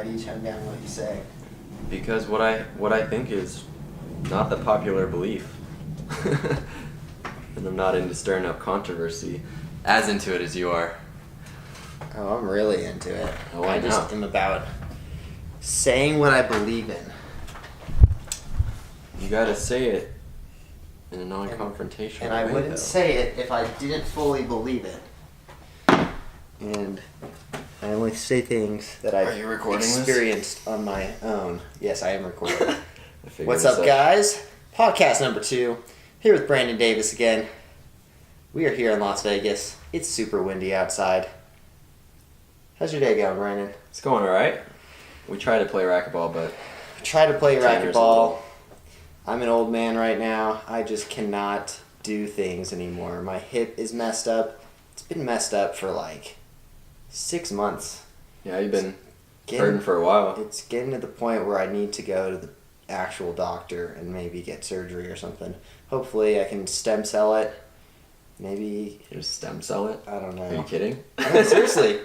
Why do you tone down what you say? Because what I think is not the popular belief. And I'm not into stirring up controversy. As into it as you are. Oh, I'm really into it. Oh, I just am about saying what I believe in. You gotta say it in a non-confrontational way. And I wouldn't say it if I didn't fully believe it. And I only say things that I've experienced on my own. Yes, I am recording. What's up, guys? Podcast number 2. Here with Brandon Davis again. We are here in Las Vegas. It's super windy outside. How's your day going, Brandon? It's going alright. We try to play racquetball, but... Try to play racquetball. I'm an old man right now. I just cannot do things anymore. My hip is messed up. It's been messed up for like 6 months. Yeah, you've been hurting for a while. It's getting to the point where I need to go to the actual doctor and maybe get surgery or something. Hopefully I can stem cell it. Maybe... You just stem cell it? I don't know. Are you kidding? No, seriously.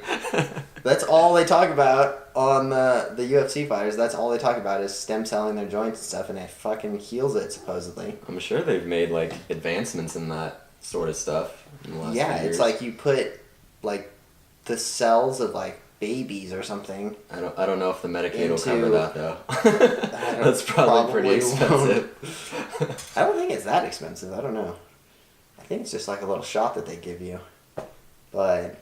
That's all they talk about on the UFC fighters. That's all they talk about is stem celling their joints and stuff, and it fucking heals it, supposedly. I'm sure they've made, like, advancements in that sort of stuff in the last few years. It's like you put, like, the cells of, like, babies or something. I don't know if the Medicaid will cover that, though. That's probably pretty expensive. I don't think it's that expensive. I don't know. I think it's just like a little shot that they give you. But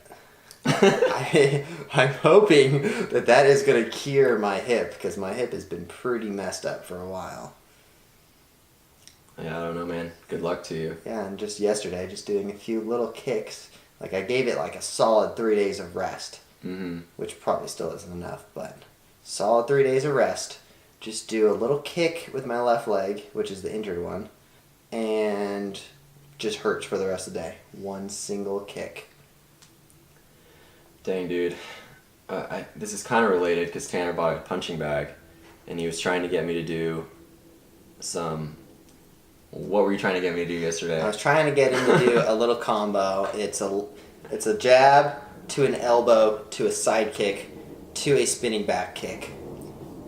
I'm hoping that is going to cure my hip, because my hip has been pretty messed up for a while. Yeah, I don't know, man. Good luck to you. Yeah, and just yesterday, just doing a few little kicks. Like, I gave it like a solid 3 days of rest. Mm-hmm. Which probably still isn't enough, but solid 3 days of rest. Just do a little kick with my left leg, which is the injured one, and just hurts for the rest of the day. One single kick. Dang, dude. This is kind of related because Tanner bought a punching bag, and he was trying to get me to do some... What were you trying to get me to do yesterday? I was trying to get him to do a little combo. It's a jab to an elbow to a side kick to a spinning back kick.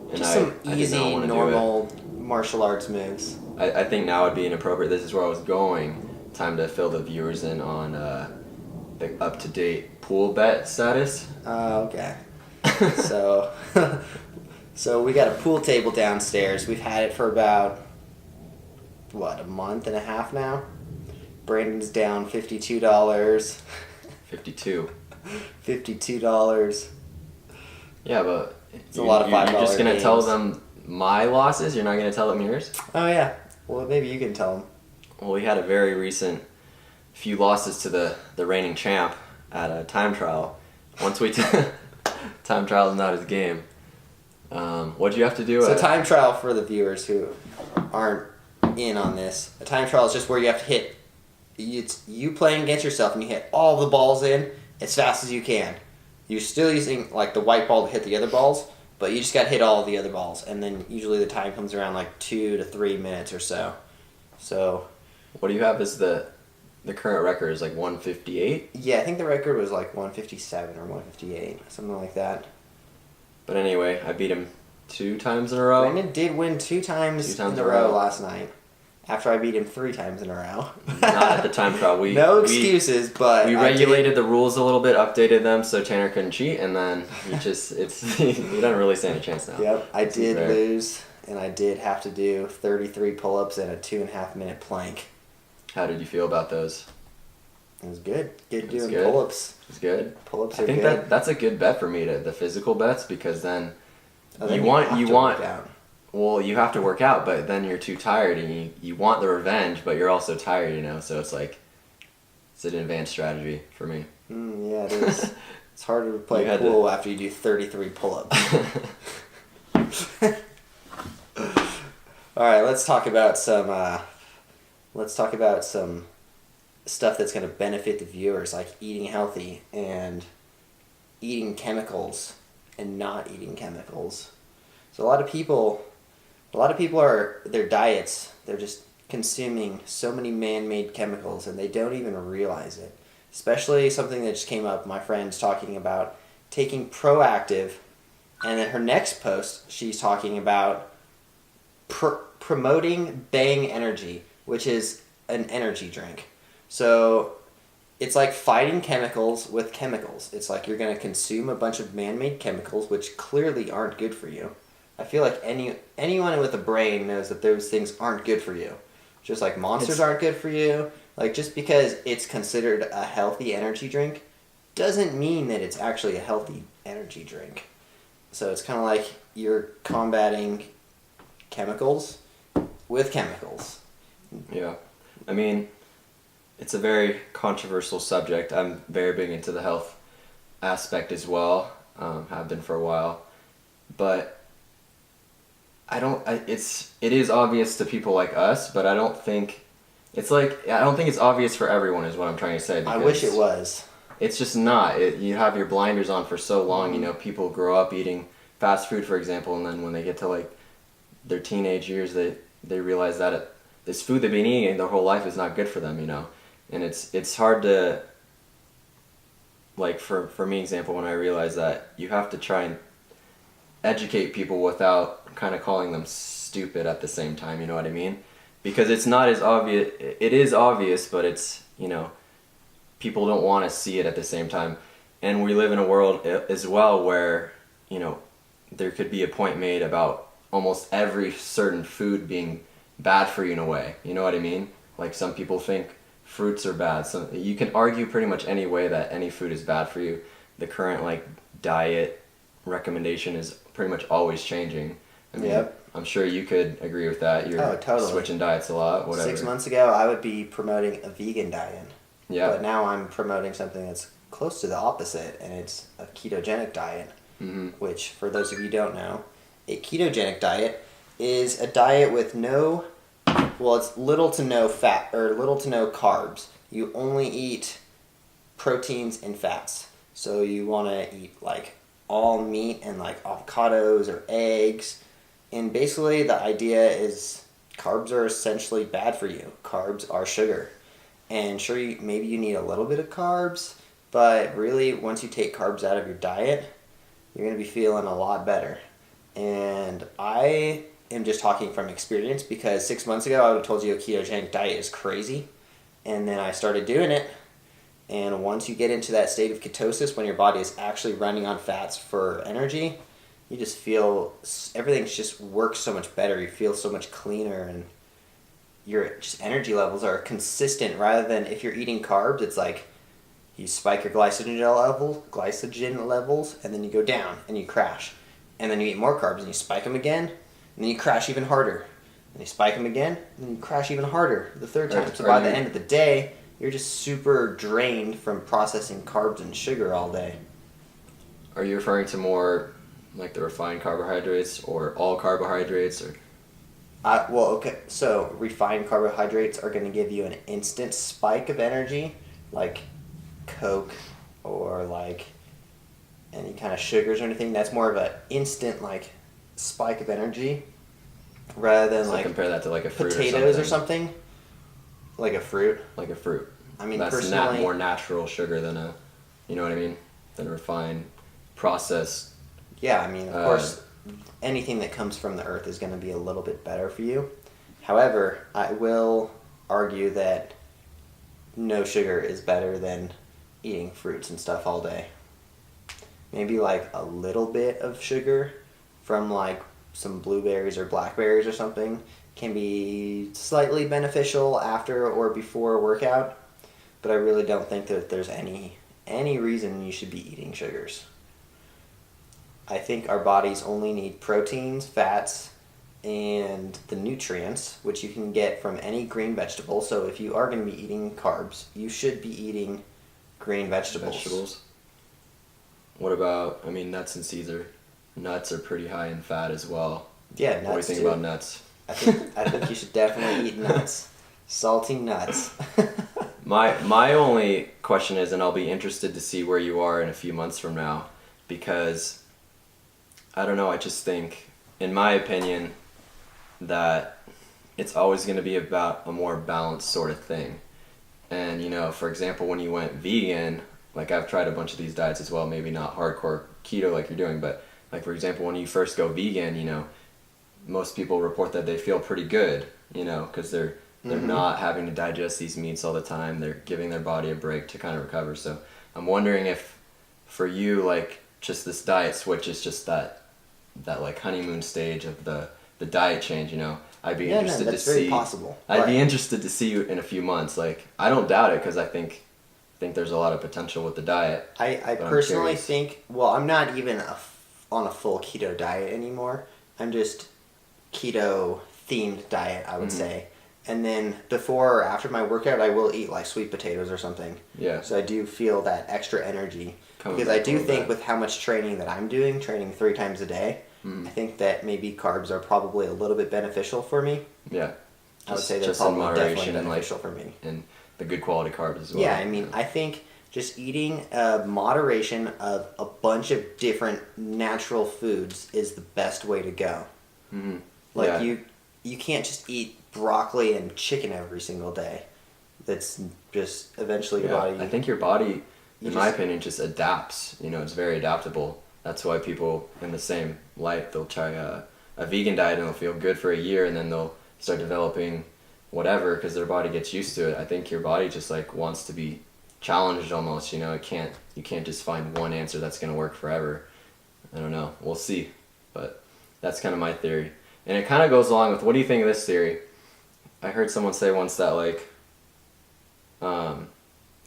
And just some easy, normal martial arts moves. I think now would be inappropriate. This is where I was going. Time to fill the viewers in on the up-to-date pool bet status. Oh, okay. So we got a pool table downstairs. We've had it for about, a month and a half now? Brandon's down $52. 52. $52. Yeah, but it's a lot of $5 You're just going to games. tell them my losses? You're not going to tell them yours? Oh, yeah. Well, maybe you can tell them. Well, we had a very recent few losses to the reigning champ at a time trial. Once we... time trial is not his game. What'd you have to do? So time trial, for the viewers who aren't in on this, a time trial is just where you have to hit... It's you playing against yourself, and you hit all the balls in as fast as you can. You're still using like the white ball to hit the other balls, but you just got to hit all the other balls, and then usually the time comes around like 2 to 3 minutes or so. So, what do you have as the current record is like 158? Yeah, I think the record was like 157 or 158, something like that. But anyway, I beat him 2 times in a row. Brandon did win 2 times in a row last night. After I beat him 3 times in a row. Not at the time trial. No excuses, but we regulated the rules a little bit, updated them so Tanner couldn't cheat, and then he doesn't really stand a chance now. Yep, I did lose, and I did have to do 33 pull-ups and a 2.5 minute plank. How did you feel about those? It was good. Good doing pull-ups. It was good. Pull-ups are good. I think that's a good bet for me, the physical bets, because then you want. Well, you have to work out, but then you're too tired, and you want the revenge, but you're also tired, so it's like, it's an advanced strategy for me. Yeah, it is. It's harder to play pool after you do 33 pull-ups. Alright, let's talk about some stuff that's going to benefit the viewers, like eating healthy and eating chemicals and not eating chemicals. So a lot of people are, their diets, they're just consuming so many man-made chemicals and they don't even realize it. Especially something that just came up, my friend's talking about taking Proactive And then her next post, she's talking about promoting Bang Energy, which is an energy drink. So it's like fighting chemicals with chemicals. It's like you're going to consume a bunch of man-made chemicals, which clearly aren't good for you. I feel like anyone with a brain knows that those things aren't good for you. Just like monsters aren't good for you. Like, just because it's considered a healthy energy drink doesn't mean that it's actually a healthy energy drink. So it's kind of like you're combating chemicals with chemicals. Yeah. I mean, it's a very controversial subject. I'm very big into the health aspect as well. Have been for a while. But it is obvious to people like us, but I don't think it's obvious for everyone is what I'm trying to say. I wish it was. It's just not. You have your blinders on for so long. You know, people grow up eating fast food, for example, and then when they get to like their teenage years, they realize that this food they've been eating their whole life is not good for them. You know, and it's hard to, like, for me example, when I realized that you have to try and educate people without kind of calling them stupid at the same time, you know what I mean? Because it's not as obvious. It is obvious, but it's, you know, people don't want to see it at the same time. And we live in a world as well where, you know, there could be a point made about almost every certain food being bad for you in a way, you know what I mean? Like, some people think fruits are bad. So you can argue pretty much any way that any food is bad for you. The current, like, diet recommendation is pretty much always changing. I mean, yep. I'm sure you could agree with that. You're totally switching diets a lot, whatever. 6 months ago, I would be promoting a vegan diet. Yeah. But now I'm promoting something that's close to the opposite, and it's a ketogenic diet, which, for those of you who don't know, a ketogenic diet is a diet with it's little to no fat, or little to no carbs. You only eat proteins and fats. So you want to eat, like, all meat and, like, avocados or eggs. And basically the idea is carbs are essentially bad for you. Carbs are sugar. And sure, maybe you need a little bit of carbs, but really once you take carbs out of your diet, you're going to be feeling a lot better. And I am just talking from experience, because 6 months ago I would have told you a ketogenic diet is crazy. And then I started doing it. And once you get into that state of ketosis, when your body is actually running on fats for energy, you just feel everything just works so much better. You feel so much cleaner, and your just energy levels are consistent, rather than if you're eating carbs, it's like you spike your glycogen levels, and then you go down and you crash. And then you eat more carbs and you spike them again, and then you crash even harder. And you spike them again, and then you crash even harder the third time. So by the end of the day, you're just super drained from processing carbs and sugar all day. Are you referring to more like the refined carbohydrates or all carbohydrates, or? Okay. So refined carbohydrates are going to give you an instant spike of energy, like Coke or like any kind of sugars or anything. That's more of an instant, like, spike of energy, rather than, so like, compare that to like a fruit potatoes or something. Like a fruit. Like a fruit. I mean, that's personally, more natural sugar than you know what I mean, than refined, processed. Yeah, I mean, of course, anything that comes from the earth is going to be a little bit better for you. However, I will argue that no sugar is better than eating fruits and stuff all day. Maybe, like, a little bit of sugar from, like, some blueberries or blackberries or something can be slightly beneficial after or before a workout, but I really don't think that there's any reason you should be eating sugars. I think our bodies only need proteins, fats, and the nutrients, which you can get from any green vegetable. So if you are going to be eating carbs, you should be eating green vegetables. What about, I mean, nuts and seeds nuts are pretty high in fat as well. Yeah, nuts. What do you think about nuts? I think you should definitely eat nuts. Salty nuts. My only question is, and I'll be interested to see where you are in a few months from now, because I don't know, I just think, in my opinion, that it's always going to be about a more balanced sort of thing. And, you know, for example, when you went vegan, like, I've tried a bunch of these diets as well, maybe not hardcore keto like you're doing, but like for example, when you first go vegan, you know, most people report that they feel pretty good, you know, because they're not having to digest these meats all the time. They're giving their body a break to kind of recover. So I'm wondering if for you, like, just this diet switch is just that like honeymoon stage of the diet change, you know. I'd be interested to see. Very possible. I'd be interested to see you in a few months. Like, I don't doubt it because I think there's a lot of potential with the diet. I personally think, well, I'm not even on a full keto diet anymore. I'm just keto themed diet, I would say. And then before or after my workout, I will eat like sweet potatoes or something. Yeah. So I do feel that extra energy. Because I do think with how much training that I'm doing, training 3 times a day, I think that maybe carbs are probably a little bit beneficial for me. Yeah. I would say they're probably definitely beneficial for me. And the good quality carbs as well. Yeah, I mean, I think just eating moderation of a bunch of different natural foods is the best way to go. Mm-hmm. Like, you can't just eat broccoli and chicken every single day. That's just eventually your body... I think your body, in my opinion, just adapts. You know, it's very adaptable. That's why people in the same life, they'll try a vegan diet and they'll feel good for a year and then they'll start developing whatever because their body gets used to it. I think your body just like wants to be challenged almost, you know. You can't just find one answer that's going to work forever. I don't know. We'll see. But that's kind of my theory. And it kind of goes along with, what do you think of this theory? I heard someone say once that like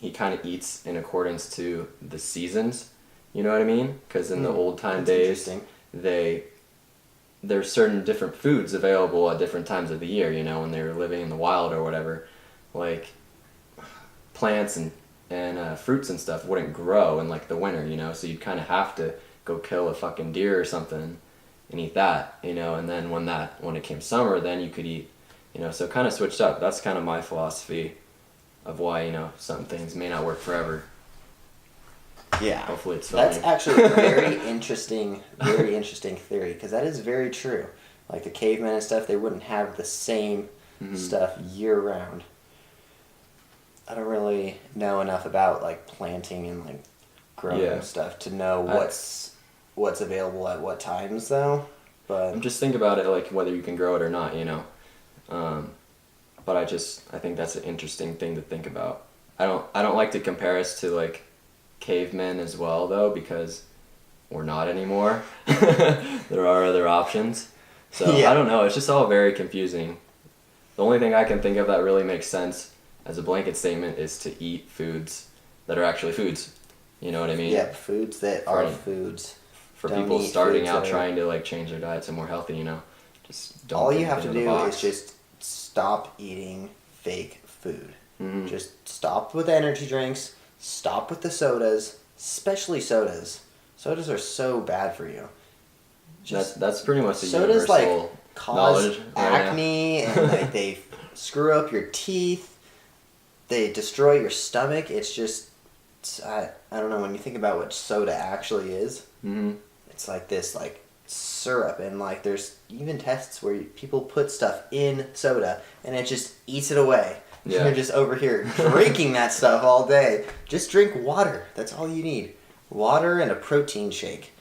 he kind of eats in accordance to the seasons. You know what I mean? Because in the old time days, there's certain different foods available at different times of the year, you know, when they were living in the wild or whatever. Like, plants and fruits and stuff wouldn't grow in, like, the winter, you know, so you'd kind of have to go kill a fucking deer or something and eat that, you know, and then when it came summer, then you could eat, you know, so it kind of switched up. That's kind of my philosophy of why, you know, some things may not work forever. Yeah, hopefully it's that's actually a very interesting theory, because that is very true. Like the cavemen and stuff, they wouldn't have the same stuff year round. I don't really know enough about like planting and like growing stuff to know what's available at what times though. But just think about it like whether you can grow it or not, you know. But I think that's an interesting thing to think about. I don't like to compare us to like cavemen as well though, because we're not anymore. There are other options. So I don't know, it's just all very confusing. The only thing I can think of that really makes sense as a blanket statement is to eat foods that are actually foods. You know what I mean? Yeah, foods that are foods. For people starting out trying to like change their diet to more healthy, you know. Just don't. All you have to do is just stop eating fake food. Mm-hmm. Just stop with the energy drinks. Stop with the sodas, especially sodas. Sodas are so bad for you. That's pretty much the sodas universal like cause knowledge acne and like they screw up your teeth. They destroy your stomach. It's just I don't know, when you think about what soda actually is. Mm-hmm. It's like this like syrup, and like there's even tests where people put stuff in soda and it just eats it away. Yeah. You're just over here drinking that stuff all day. Just drink water. That's all you need. Water and a protein shake.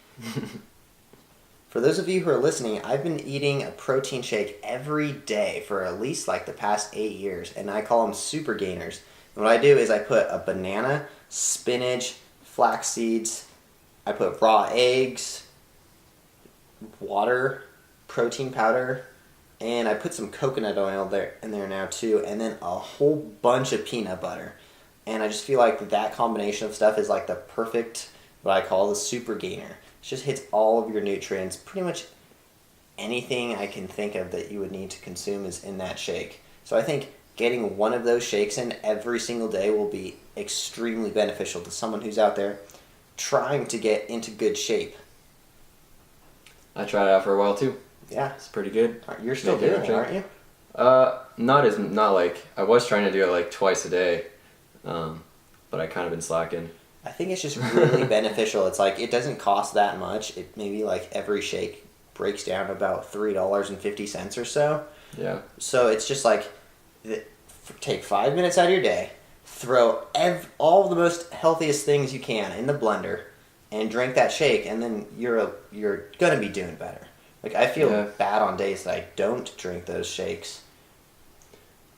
For those of you who are listening, I've been eating a protein shake every day for at least like the past 8 years, and I call them super gainers. And what I do is I put a banana, spinach, flax seeds, I put raw eggs, water, protein powder, and I put some coconut oil in there now too, and then a whole bunch of peanut butter. And I just feel like that combination of stuff is like the perfect, what I call the super gainer. It just hits all of your nutrients. Pretty much anything I can think of that you would need to consume is in that shake. So I think getting one of those shakes in every single day will be extremely beneficial to someone who's out there trying to get into good shape. I tried it out for a while too. Yeah. It's pretty good. You're still doing it, aren't you? Not like, I was trying to do it like twice a day, but I kind of been slacking. I think it's just really beneficial. It's like, it doesn't cost that much. It maybe like every shake breaks down about $3.50 or so. Yeah. So it's just like, take 5 minutes out of your day, throw all the most healthiest things you can in the blender, and drink that shake, and then you're gonna be doing better. Like, I feel bad on days that I don't drink those shakes.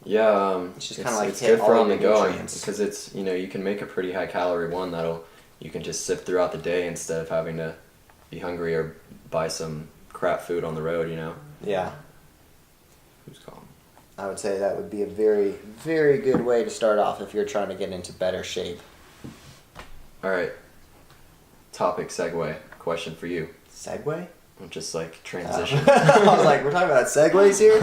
Yeah, it's just kind of like it's good for on the go because it's, you know, you can make a pretty high calorie one that'll you can just sip throughout the day instead of having to be hungry or buy some crap food on the road, you know. Yeah. Who's calling? I would say that would be a very, very good way to start off if you're trying to get into better shape. All right. Topic segue. Question for you. Segue? Just like transition. I was like, we're talking about segues here?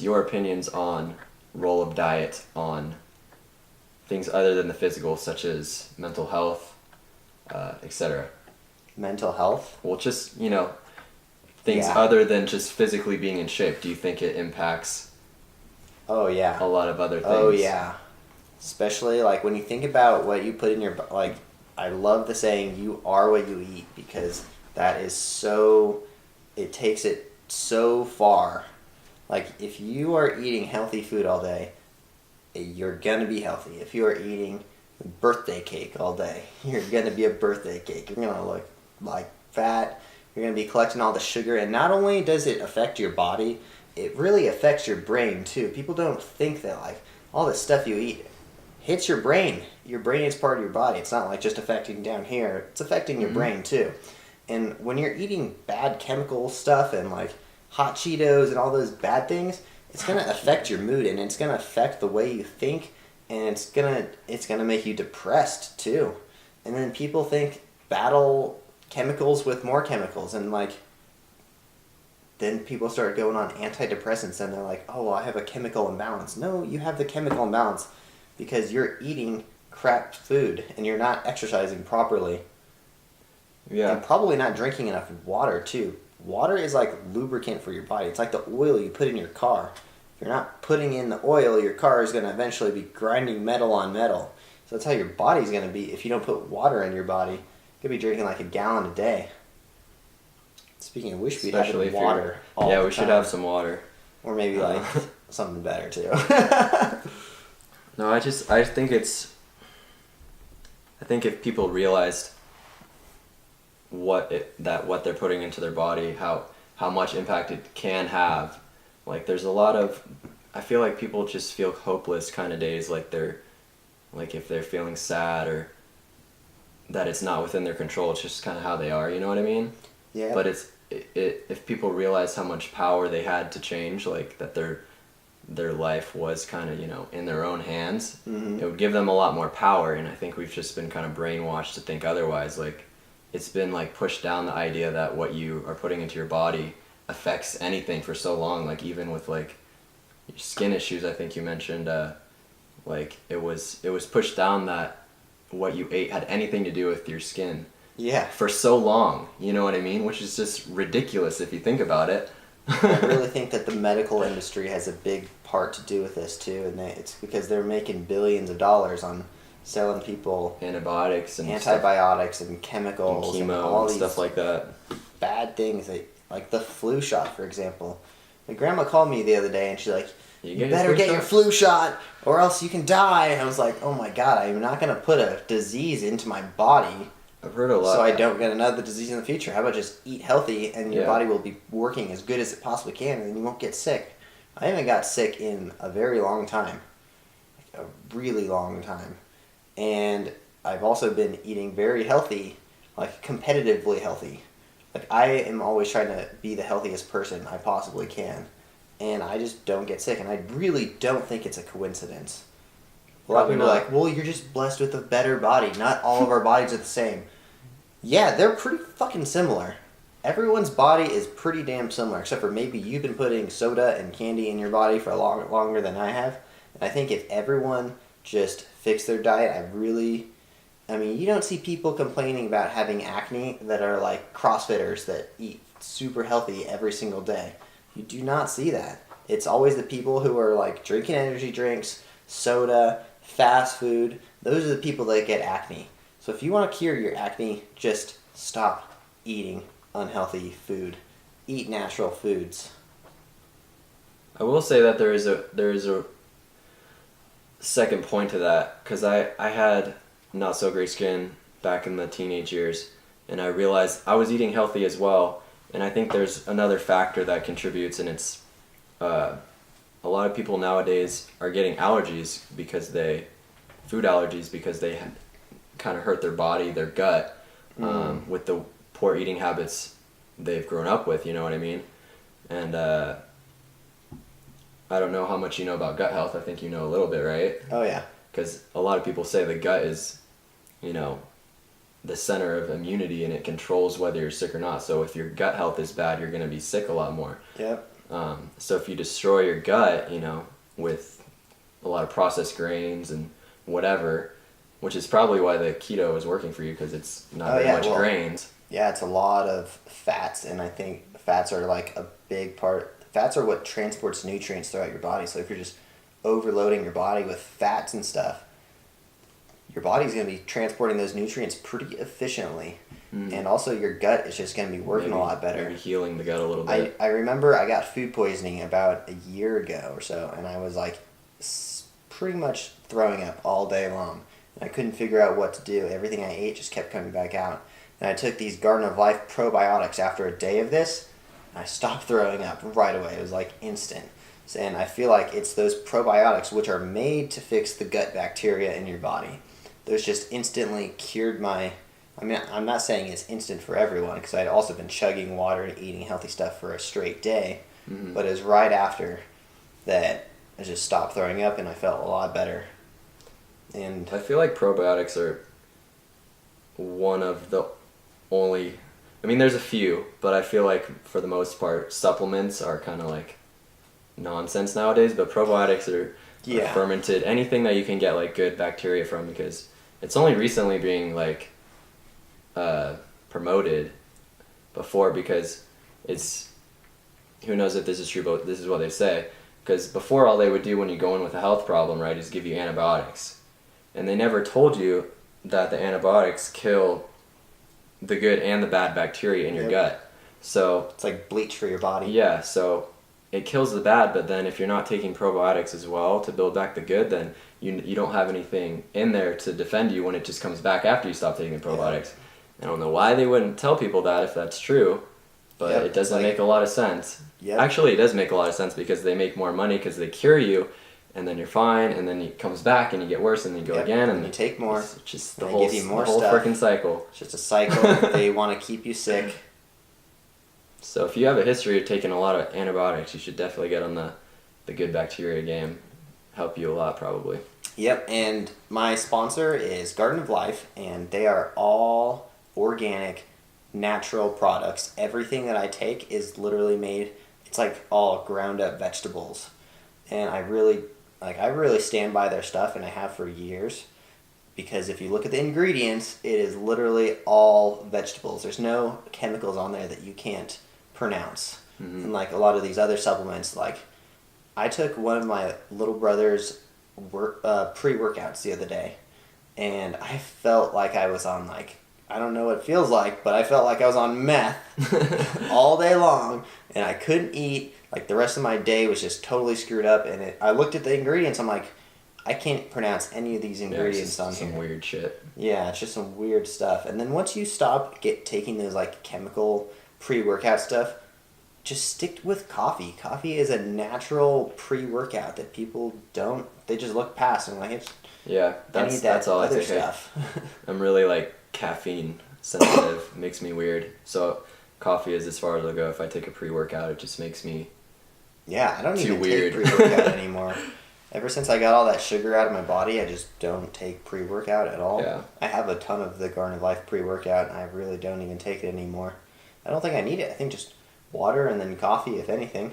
Your opinions on role of diet on things other than the physical, such as mental health, etc. Mental health? Well, just, you know, things other than just physically being in shape. Do you think it impacts a lot of other things? Oh, yeah. Especially, like, when you think about what you put in your... Like, I love the saying, you are what you eat, because that is so... It takes it so far. Like, if you are eating healthy food all day, you're going to be healthy. If you are eating birthday cake all day, you're going to be a birthday cake. You're going to look like fat. You're going to be collecting all the sugar. And not only does it affect your body, it really affects your brain, too. People don't think that, like, all the stuff you eat hits your brain. Your brain is part of your body. It's not like just affecting down here. It's affecting your brain, too. And when you're eating bad chemical stuff and, like, hot Cheetos and all those bad things, it's going to affect your mood, and it's going to affect the way you think, and it's going to make you depressed too. And then people think battle chemicals with more chemicals, and like then people start going on antidepressants, and they're like, oh, well, I have a chemical imbalance. No, you have the chemical imbalance because you're eating crap food and you're not exercising properly. Yeah. And probably not drinking enough water too. Water is like lubricant for your body. It's like the oil you put in your car. If you're not putting in the oil, your car is going to eventually be grinding metal on metal. So that's how your body's going to be. If you don't put water in your body, you could be drinking like a gallon a day. Speaking of, we should be having water all the time. Yeah, we should have some water. Or maybe like something better too. No, I think if people realized what they're putting into their body, how much impact it can have. Like, there's a lot of, I feel like people just feel hopeless kind of days, like if they're feeling sad or that it's not within their control, it's just kind of how they are, you know what I mean? Yeah. But if people realize how much power they had to change, like that their life was kind of, you know, in their own hands, it would give them a lot more power. And I think we've just been kind of brainwashed to think otherwise. Like, it's been like pushed down the idea that what you are putting into your body affects anything for so long. Like, even with like your skin issues, I think you mentioned, like it was pushed down that what you ate had anything to do with your skin. Yeah. For so long, you know what I mean? Which is just ridiculous if you think about it. I really think that the medical industry has a big part to do with this too, and it's because they're making billions of dollars on selling people antibiotics and chemicals and chemo and all and these stuff like that. Bad things, like the flu shot, for example. My grandma called me the other day and she's like, you better get your flu shot or else you can die. And I was like, oh my God, I'm not going to put a disease into my body. I've heard a lot. So I don't get another disease in the future. How about just eat healthy and your body will be working as good as it possibly can, and then you won't get sick. I haven't got sick in a very long time. Like a really long time. And I've also been eating very healthy, like competitively healthy. Like, I am always trying to be the healthiest person I possibly can. And I just don't get sick. And I really don't think it's a coincidence. A lot of people are like, well, you're just blessed with a better body. Not all of our bodies are the same. Yeah, they're pretty fucking similar. Everyone's body is pretty damn similar, except for maybe you've been putting soda and candy in your body for longer than I have. And I think if everyone just fixed their diet, I mean, you don't see people complaining about having acne that are like CrossFitters that eat super healthy every single day. You do not see that. It's always the people who are like drinking energy drinks, soda, fast food. Those are the people that get acne. So if you want to cure your acne, just stop eating unhealthy food. Eat natural foods. I will say that there is second point to that, because I had not so great skin back in the teenage years, and I realized I was eating healthy as well, and I think there's another factor that contributes, and it's a lot of people nowadays are getting allergies food allergies because they kind of hurt their body, their gut, with the poor eating habits they've grown up with, you know what I mean? And I don't know how much you know about gut health. I think you know a little bit, right? Oh, yeah. Because a lot of people say the gut is, the center of immunity, and it controls whether you're sick or not. So if your gut health is bad, you're going to be sick a lot more. Yep. So if you destroy your gut, with a lot of processed grains and whatever, which is probably why the keto is working for you, because it's not very much grains. Yeah, it's a lot of fats, and I think fats are like a big part. Fats are what transports nutrients throughout your body. So if you're just overloading your body with fats and stuff, your body's going to be transporting those nutrients pretty efficiently. And also your gut is just going to be working a lot better. Maybe healing the gut a little bit. I remember I got food poisoning about a year ago or so, and I was like pretty much throwing up all day long. And I couldn't figure out what to do. Everything I ate just kept coming back out. And I took these Garden of Life probiotics after a day of this, and I stopped throwing up right away. It was like instant. And I feel like it's those probiotics which are made to fix the gut bacteria in your body. Those just instantly cured I'm not saying it's instant for everyone, because I'd also been chugging water and eating healthy stuff for a straight day. But it was right after that I just stopped throwing up, and I felt a lot better. And I feel like probiotics are one of the only... there's a few, but I feel like for the most part, supplements are kind of like nonsense nowadays, but probiotics are fermented. Anything that you can get like good bacteria from, because it's only recently being like promoted before, because it's, who knows if this is true, but this is what they say, because before all they would do when you go in with a health problem, right, is give you antibiotics, and they never told you that the antibiotics kill the good and the bad bacteria in your gut. So it's like bleach for your body. Yeah, so it kills the bad, but then if you're not taking probiotics as well to build back the good, then you don't have anything in there to defend you when it just comes back after you stop taking the probiotics. I don't know why they wouldn't tell people that if that's true, but it doesn't make a lot of sense. Actually, it does make a lot of sense, because they make more money because they cure you, and then you're fine, and then it comes back and you get worse, and then you go again, and you take more. It's just the whole freaking cycle. It's just a cycle. They want to keep you sick. So if you have a history of taking a lot of antibiotics, you should definitely get on the good bacteria game. Help you a lot, probably. Yep, and my sponsor is Garden of Life, and they are all organic, natural products. Everything that I take is literally made, it's like all ground up vegetables. And I really stand by their stuff, and I have for years, because if you look at the ingredients, it is literally all vegetables. There's no chemicals on there that you can't pronounce. And like a lot of these other supplements, like I took one of my little brother's pre-workouts the other day, and I felt like I was on I don't know what it feels like, but I felt like I was on meth all day long, and I couldn't eat. Like the rest of my day was just totally screwed up, and I looked at the ingredients, I'm like, I can't pronounce any of these ingredients on here. Some weird shit. Yeah, it's just some weird stuff. And then once you stop taking those like chemical pre-workout stuff, just stick with coffee. Coffee is a natural pre-workout that people don't, they just look past and like, that's all I think. Stuff. I'm really like caffeine sensitive. It makes me weird. So coffee is as far as I'll go. If I take a pre-workout, it just makes me I don't even take pre-workout anymore. Ever since I got all that sugar out of my body, I just don't take pre-workout at all. Yeah. I have a ton of the Garden of Life pre-workout, and I really don't even take it anymore. I don't think I need it. I think just water and then coffee, if anything.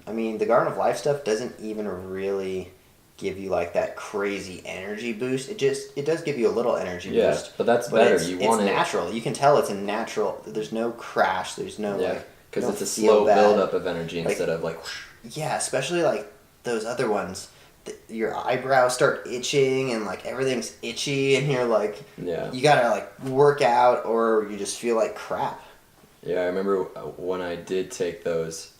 I mean, the Garden of Life stuff doesn't even really give you like that crazy energy boost. It does give you a little energy boost. But that's better. It's natural. You can tell it's a natural. There's no crash. There's no because it's a slow buildup of energy instead of like. Yeah, especially like those other ones. Your eyebrows start itching and like everything's itchy, and you're like, you gotta like work out or you just feel like crap. Yeah, I remember when I did take those.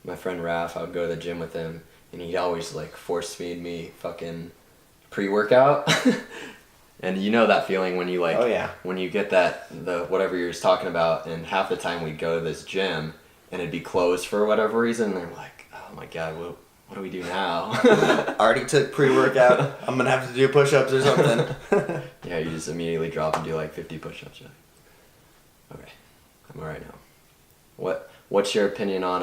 My friend Raph, I would go to the gym with him, and he'd always like force feed me fucking pre-workout. And you know that feeling when you like, oh, yeah. when you get the whatever you're just talking about, and half the time we'd go to this gym and it'd be closed for whatever reason, and they're like, oh my god, what do we do now? Already took pre-workout. I'm gonna have to do push-ups or something. Yeah, you just immediately drop and do like 50 push-ups. You're like, okay, I'm alright now. What's your opinion on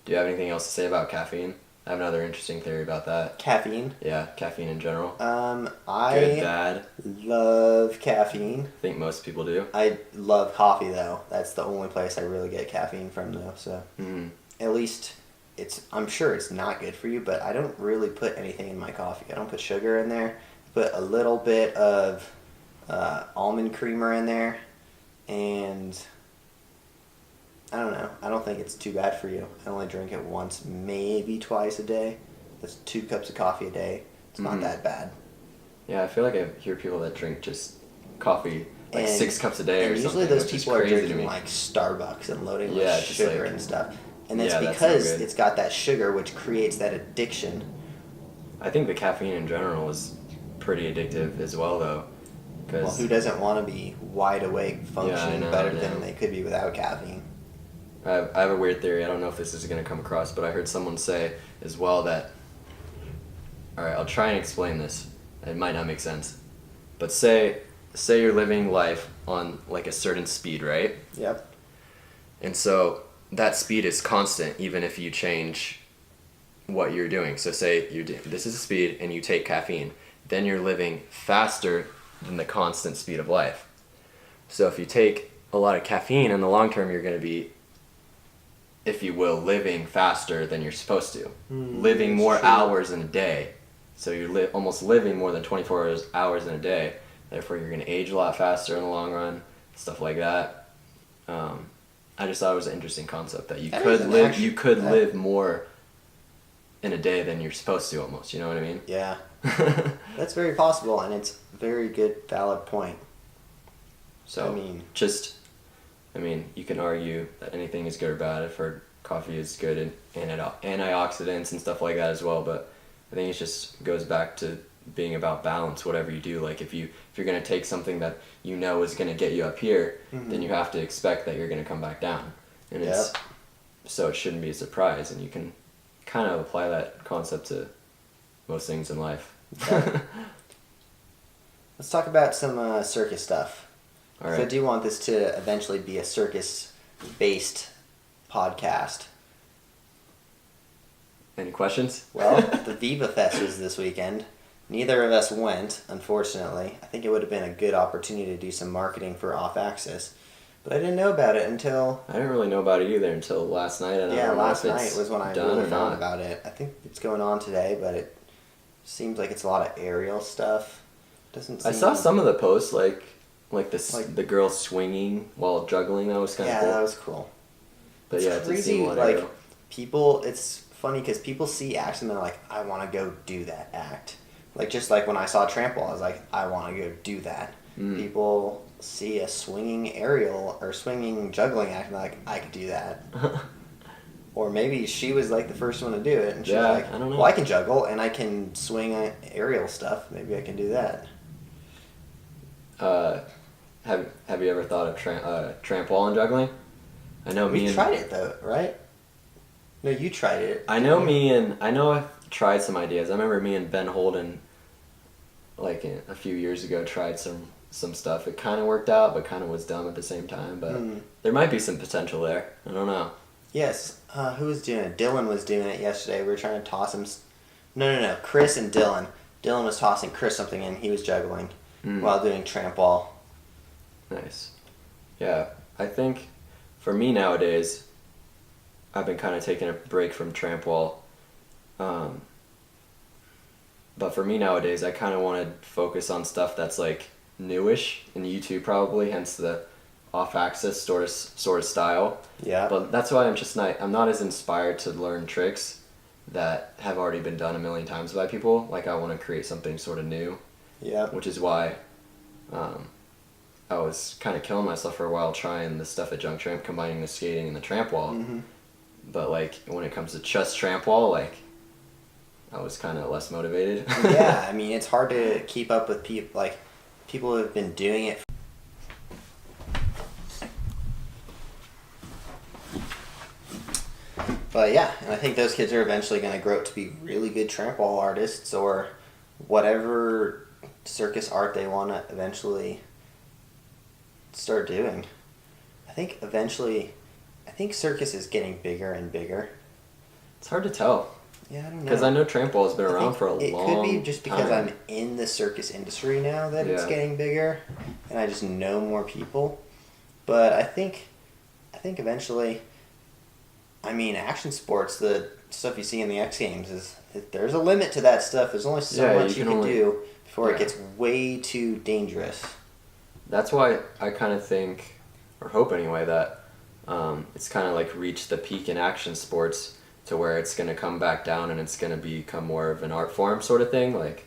do you have anything else to say about caffeine? I have another interesting theory about that. Caffeine? Yeah, caffeine in general. I Good, bad. love caffeine. I think most people do. I love coffee though. That's the only place I really get caffeine from though. So at least I'm sure it's not good for you, but I don't really put anything in my coffee. I don't put sugar in there. Put a little bit of almond creamer in there, and I don't know. I don't think it's too bad for you. I only drink it once, maybe twice a day. That's 2 cups of coffee a day. It's not that bad. Yeah, I feel like I hear people that drink just coffee like 6 cups a day or something. Usually those people are drinking like Starbucks and loading with sugar and stuff. And it's because it's got that sugar which creates that addiction. I think the caffeine in general is pretty addictive as well though. Well, who doesn't want to be wide awake, functioning better than they could be without caffeine? I have a weird theory. I don't know if this is going to come across, but I heard someone say as well that... Alright, I'll try and explain this. It might not make sense. But say you're living life on like a certain speed, right? Yep. And so that speed is constant even if you change what you're doing. So say this is a speed and you take caffeine. Then you're living faster than the constant speed of life. So if you take a lot of caffeine in the long term, you're going to be, if you will, living faster than you're supposed to. Living more hours in a day. So you're almost living more than 24 hours in a day. Therefore, you're going to age a lot faster in the long run. Stuff like that. I just thought it was an interesting concept that you could live more in a day than you're supposed to almost. You know what I mean? Yeah. That's very possible, and it's a very good, valid point. So, you can argue that anything is good or bad. I've heard coffee is good and antioxidants and stuff like that as well, but I think it just goes back to being about balance, whatever you do. Like if you're going to take something that you know is going to get you up here, then you have to expect that you're going to come back down. And so it shouldn't be a surprise, and you can kind of apply that concept to most things in life. Okay. Let's talk about some circus stuff. All right. So I do want this to eventually be a circus-based podcast. Any questions? Well, the Viva Fest was this weekend. Neither of us went, unfortunately. I think it would have been a good opportunity to do some marketing for Off Axis. But I didn't know about it until... I didn't really know about it either until last night. Last night was when I really found about it. I think it's going on today, but it seems like it's a lot of aerial stuff. I saw some of the posts, the girl swinging while juggling. That was kind of cool. Yeah, that was cool. But it's crazy. Like people, it's funny because people see acts and they're like, "I want to go do that act." Like just like when I saw trample, I was like, "I want to go do that." People see a swinging aerial or swinging juggling act and they're like, "I could do that." Or maybe she was like the first one to do it, and she's like, I don't know. "Well, I can juggle and I can swing aerial stuff. Maybe I can do that." Have you ever thought of tramp wall and juggling? I know we tried it though, right? No, you tried it. I know I've tried some ideas. I remember me and Ben Holden, like a few years ago, tried some stuff. It kind of worked out, but kind of was dumb at the same time. But there might be some potential there. I don't know. Yes. Who was doing it? Dylan was doing it yesterday. We were trying to toss him. No. Chris and Dylan. Dylan was tossing Chris something and he was juggling while doing tramp wall. Nice. Yeah, I think for me nowadays, I've been kind of taking a break from tramp wall. But for me nowadays, I kind of want to focus on stuff that's like newish in YouTube probably, hence the off-axis sort of style. Yeah. But that's why I'm not as inspired to learn tricks that have already been done a million times by people. Like I want to create something sort of new. Yeah. Which is why I was kind of killing myself for a while trying the stuff at Junk Tramp, combining the skating and the tramp wall. But like when it comes to just tramp wall, like I was kind of less motivated. Yeah, I mean, it's hard to keep up with people who have been doing it. But yeah, and I think those kids are eventually going to grow up to be really good tramp wall artists or whatever circus art they want to eventually start doing. I think circus is getting bigger and bigger. It's hard to tell. Yeah, I don't know. Because I know tramp wall has been around for a long time. It could be just because I'm in the circus industry now that it's getting bigger, and I just know more people. But I think eventually, I mean, action sports, the stuff you see in the X Games, there's a limit to that stuff. There's only so much you can do before it gets way too dangerous. That's why I kind of think, or hope anyway, that it's kind of like reached the peak in action sports to where it's going to come back down and it's going to become more of an art form sort of thing, like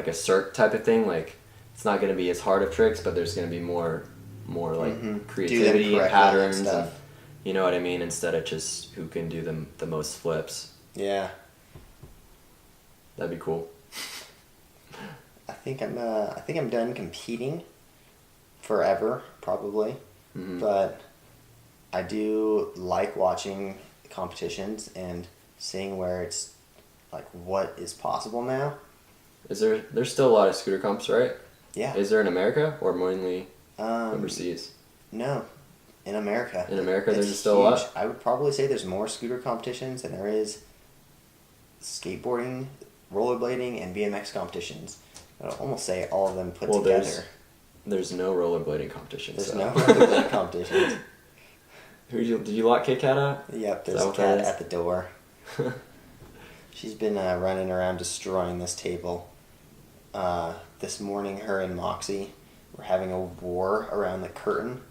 a cirque type of thing. Like, it's not going to be as hard of tricks, but there's going to be more like creativity and patterns and stuff. You know what I mean? Instead of just who can do the most flips. Yeah. That'd be cool. I think I'm done competing forever, probably. Mm-hmm. But I do like watching competitions and seeing where it's like what is possible now. There's still a lot of scooter comps, right? Yeah. Is there in America or mainly overseas? No. In America. In America, there's still a lot? I would probably say there's more scooter competitions than there is skateboarding, rollerblading, and BMX competitions. I would almost say all of them put together. There's no rollerblading competitions. There's no rollerblading competitions. Did you lock Kit Kat out? Yep, there's a cat at the door. She's been running around destroying this table. This morning, her and Moxie were having a war around the curtain.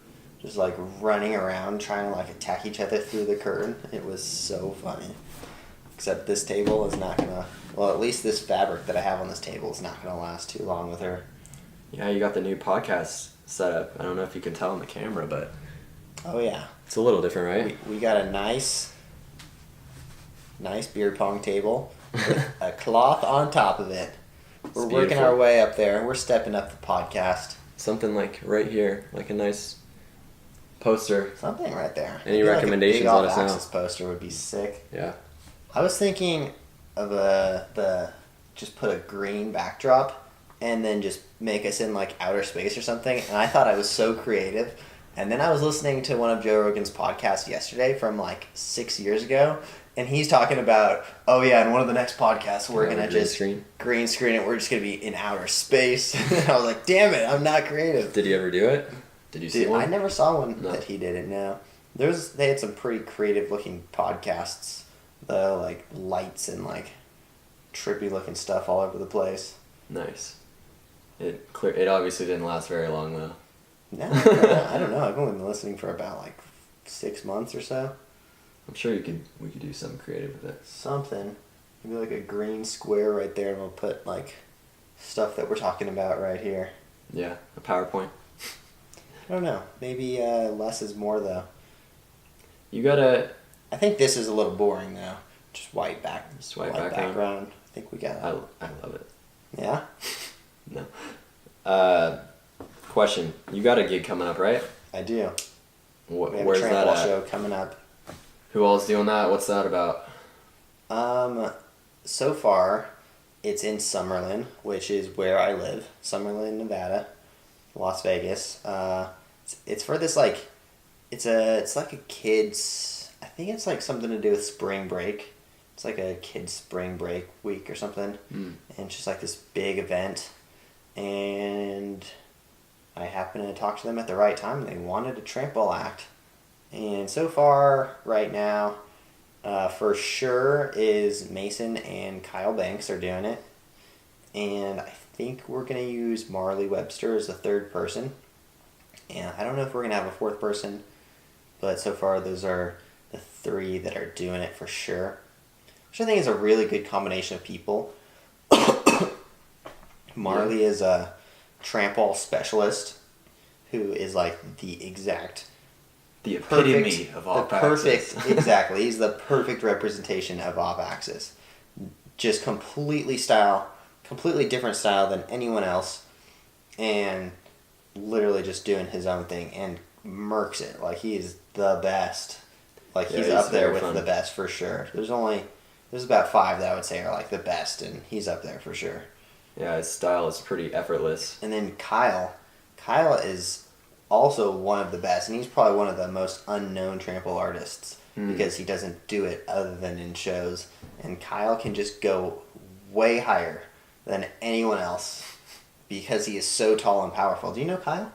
Just like running around trying to like attack each other through the curtain. It was so funny. Except this table is not gonna, well, at least this fabric that I have on this table is not gonna last too long with her. Yeah, you got the new podcast setup. I don't know if you can tell on the camera, but oh yeah, it's a little different, right? We got a nice beer pong table with a cloth on top of it. We're working our way up there. We're stepping up the podcast. Something like right here, like a nice poster. Something right there. Any recommendations? Let us know. Access poster would be sick. Yeah. I was thinking of just put a green backdrop and then just make us in like outer space or something. And I thought I was so creative. And then I was listening to one of Joe Rogan's podcasts yesterday from like 6 years ago. And he's talking about, oh yeah, in one of the next podcasts, we're going to just green screen it. We're just going to be in outer space. And I was like, damn it, I'm not creative. Did he ever do it? Did you see one? I never saw one that he did it, no. They had some pretty creative looking podcasts, though, like lights and like trippy looking stuff all over the place. Nice. It obviously didn't last very long, though. No, I don't know. I've only been listening for about like 6 months or so. I'm sure we could do something creative with it. Something. Maybe like a green square right there, and we'll put like stuff that we're talking about right here. Yeah, a PowerPoint. I don't know. Maybe less is more, though. You gotta... I think this is a little boring, though. Just white background. I think we got it. I love it. Yeah? No. Question. You got a gig coming up, right? I do. Where's we have a tramp wall that show coming up. Who all's doing that? What's that about? So far, it's in Summerlin, which is where I live. Summerlin, Nevada. Las Vegas. It's for this like, it's like a kid's, I think it's like something to do with spring break. It's like a kid's spring break week or something. And it's just like this big event. And I happened to talk to them at the right time. They wanted a tramp wall act. And so far, right now, for sure is Mason and Kyle Banks are doing it. And I think we're going to use Marley Webster as the third person. And I don't know if we're going to have a fourth person, but so far those are the three that are doing it for sure. Which I think is a really good combination of people. Marley is a tramp wall specialist who is like the epitome of off-axis. Exactly. He's the perfect representation of off-axis. just completely different style than anyone else, and literally just doing his own thing and murks it. Like, he is the best. Like, he's up there with the best for sure. There's about 5 that I would say are like the best, and he's up there for sure. Yeah, his style is pretty effortless. And then Kyle is also one of the best, and he's probably one of the most unknown trample artists because he doesn't do it other than in shows. And Kyle can just go way higher than anyone else because he is so tall and powerful. Do you know Kyle?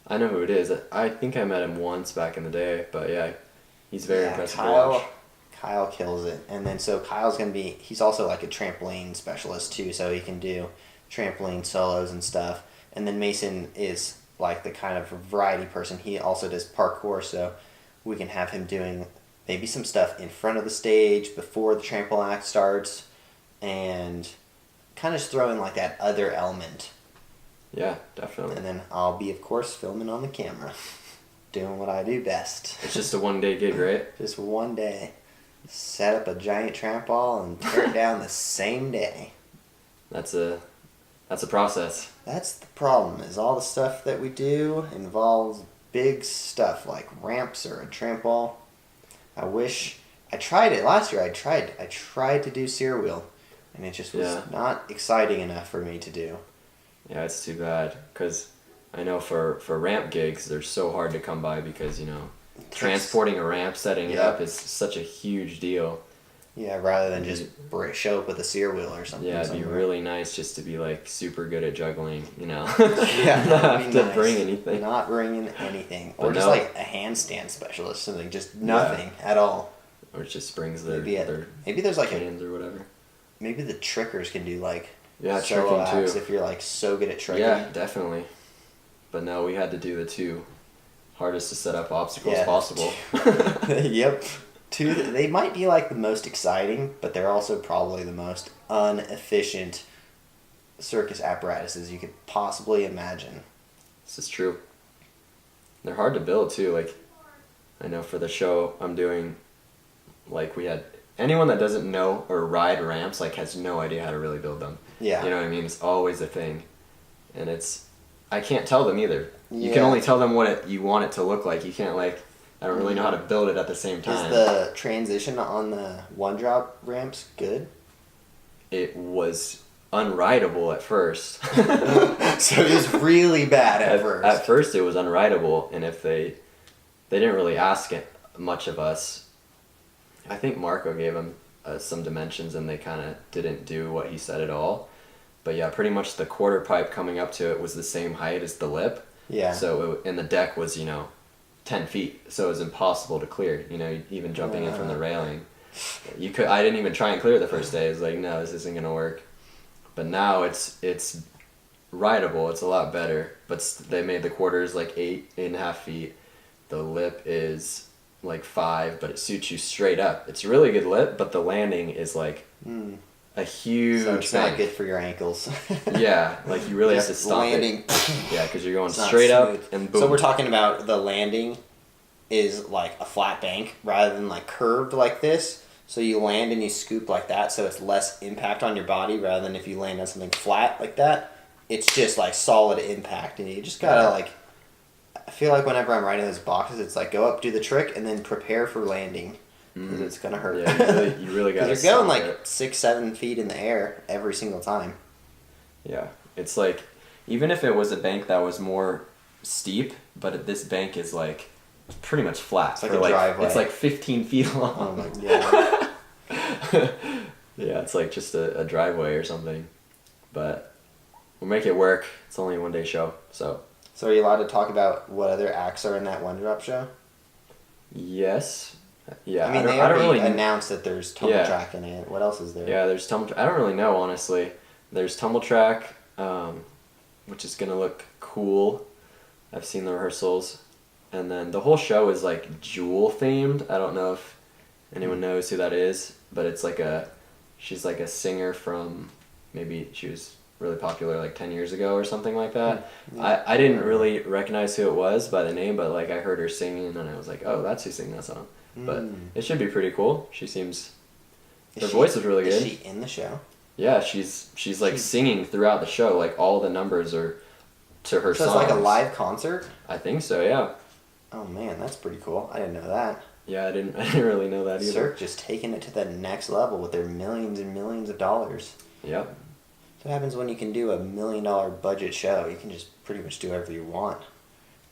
I know who it is. I think I met him once back in the day, but yeah, he's very impressive to watch. Kyle kills it. And then so Kyle's going to be, he's also like a trampoline specialist too, so he can do trampoline solos and stuff. And then Mason is like the kind of variety person. He also does parkour, so we can have him doing maybe some stuff in front of the stage before the trample act starts, and kind of just throw in like that other element. Yeah, definitely. And then I'll be, of course, filming on the camera, doing what I do best. It's just a one-day gig, right? Just one day. Set up a giant trampoline and tear it down the same day. That's a process. That's the problem, is all the stuff that we do involves big stuff like ramps or a trampoline. I tried it last year. I tried to do Sear Wheel, and it just was not exciting enough for me to do. Yeah, it's too bad, because I know for ramp gigs, they're so hard to come by because, transporting a ramp, setting it up is such a huge deal. Yeah, rather than just show up with a Sear Wheel or something. Yeah, it'd be really nice just to be like super good at juggling, Yeah, not have to bring anything. Not bringing anything. Or just like a handstand specialist, something, just nothing at all. Or it just brings their maybe there's like cans or whatever. Maybe the trickers can do like solo acts too. If you're like so good at tricking. Yeah, definitely. But no, we had to do the 2 hardest to set up obstacles possible. Yep. 2, they might be like the most exciting, but they're also probably the most inefficient circus apparatuses you could possibly imagine. This is true. They're hard to build too. Like, I know for the show I'm doing, like, we had anyone that doesn't know or ride ramps, like, has no idea how to really build them. Yeah. You know what I mean? It's always a thing. And I can't tell them either. You can only tell them what you want it to look like. You can't, like, I don't really know how to build it at the same time. Is the transition on the one-drop ramps good? It was unrideable at first. So it was really bad at first. At first it was unrideable, and if they didn't really ask it much of us. I think Marco gave them some dimensions, and they kind of didn't do what he said at all. But yeah, pretty much the quarter pipe coming up to it was the same height as the lip. Yeah. So and the deck was 10 feet, so it was impossible to clear. Even jumping in from the railing, I didn't even try and clear it the first day. It was like, no, this isn't gonna work. But now it's rideable. It's a lot better. But they made the quarters like 8.5 feet. The lip is like 5, but it suits you straight up. It's a really good lip, but the landing is like a huge. So it's not good for your ankles. Yeah, like you really have to stop landing. Yeah, because you're going straight up and boom. So we're talking about the landing is like a flat bank rather than like curved like this. So you land and you scoop like that, so it's less impact on your body rather than if you land on something flat like that. It's just like solid impact, and you just gotta like. I feel like whenever I'm riding those boxes, it's like go up, do the trick, and then prepare for landing. Because it's gonna hurt. Yeah, you really gotta. You're going like 6-7 feet in the air every single time. Yeah, it's like even if it was a bank that was more steep, but this bank is like pretty much flat. It's like a driveway. It's like 15 feet long. Oh my god. Yeah, it's like just a driveway or something, but we'll make it work. It's only a 1-day show, so. So are you allowed to talk about what other acts are in that one-drop show? Yes. Yeah, I mean, they already announced that there's tumble track in it. What else is there? Yeah, there's tumble. I don't really know, honestly. There's tumble track, which is gonna look cool. I've seen the rehearsals, and then the whole show is like Jewel themed. I don't know if anyone knows who that is, but it's like she's like a singer from, maybe she was really popular like 10 years ago or something like that. Yeah. I didn't really recognize who it was by the name, but like I heard her singing, and I was like, oh, that's who sang that song. But it should be pretty cool. She seems Her voice is really good. Is she in the show? Yeah, she's like singing throughout the show. Like all the numbers are to her songs. So it's like a live concert? I think so, yeah. Oh man, that's pretty cool. I didn't know that. Yeah, I didn't really know that either. Cirque just taking it to the next level with their millions and millions of dollars. Yep. What happens when you can do $1 million budget show? You can just pretty much do whatever you want.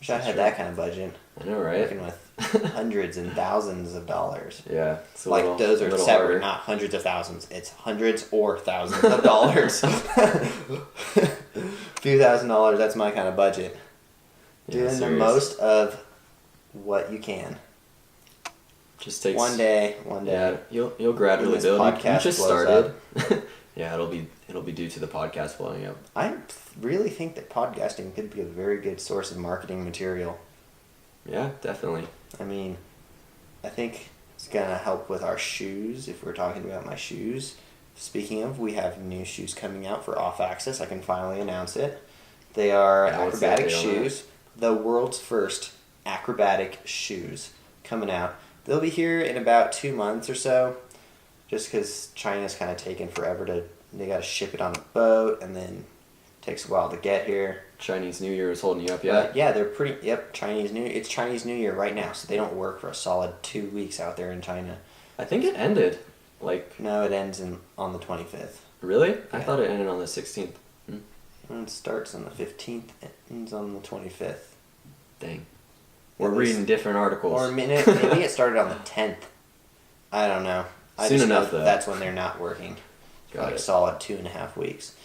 Wish I had that kind of budget. I know, right? Working with hundreds and thousands of dollars. Yeah. Like those are separate, harder. Not hundreds of thousands. It's hundreds or thousands of dollars. $2,000, that's my kind of budget. Doing the most of what you can. Just takes one day. Yeah, you'll gradually build. You just started. Yeah, it'll be due to the podcast blowing up. I really think that podcasting could be a very good source of marketing material. Yeah, definitely. I mean, I think it's gonna help with our shoes. If we're talking about my shoes, speaking of, we have new shoes coming out for Off Axis. I can finally announce it. They are acrobatic shoes. The world's first acrobatic shoes coming out. They'll be here in about 2 months or so, just because China's kind of taken forever they got to ship it on a boat, and then it takes a while to get here. Chinese New Year is holding you up, yeah? Yeah, they're it's Chinese New Year right now, so they don't work for a solid 2 weeks out there in China. I think it ended, No, it ends on the 25th. Really? Yeah. I thought it ended on the 16th. It starts on the 15th, ends on the 25th. Dang. We're reading different articles. Or maybe it started on the 10th. I don't know. Soon enough, though. That's when they're not working. Got it. A solid 2.5 weeks.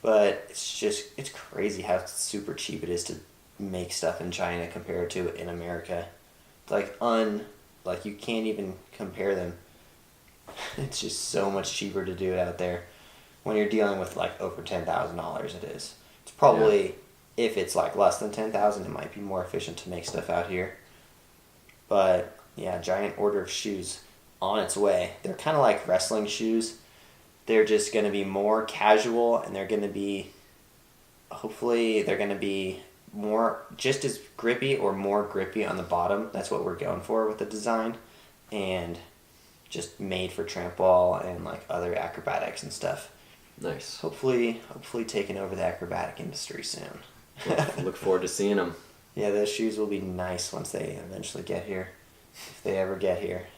But it's crazy how super cheap it is to make stuff in China compared to in America. It's you can't even compare them. It's just so much cheaper to do it out there. When you're dealing with over $10,000, it is. It's probably, if it's less than $10,000, it might be more efficient to make stuff out here. But yeah, giant order of shoes on its way. They're kind of like wrestling shoes. They're just going to be more casual, and they're going to be, hopefully, they're going to be just as grippy or more grippy on the bottom. That's what we're going for with the design. And just made for tramp wall and other acrobatics and stuff. Nice. Hopefully taking over the acrobatic industry soon. Look forward to seeing them. Yeah, those shoes will be nice once they eventually get here. If they ever get here.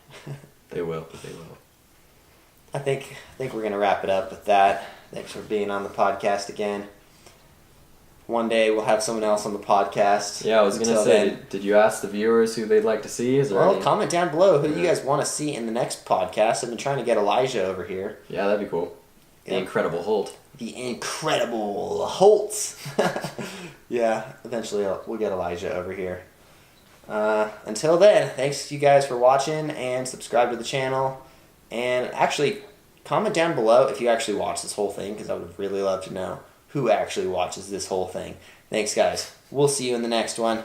They will. I think we're going to wrap it up with that. Thanks for being on the podcast again. One day we'll have someone else on the podcast. Yeah, I was going to say, did you ask the viewers who they'd like to see? Comment down below who you guys want to see in the next podcast. I've been trying to get Elijah over here. Yeah, that'd be cool. The Incredible Holt. The Incredible Holtz. Yeah, eventually we'll get Elijah over here. Until then, thanks you guys for watching, and subscribe to the channel. And actually, comment down below if you actually watch this whole thing, because I would really love to know who actually watches this whole thing. Thanks, guys. We'll see you in the next one.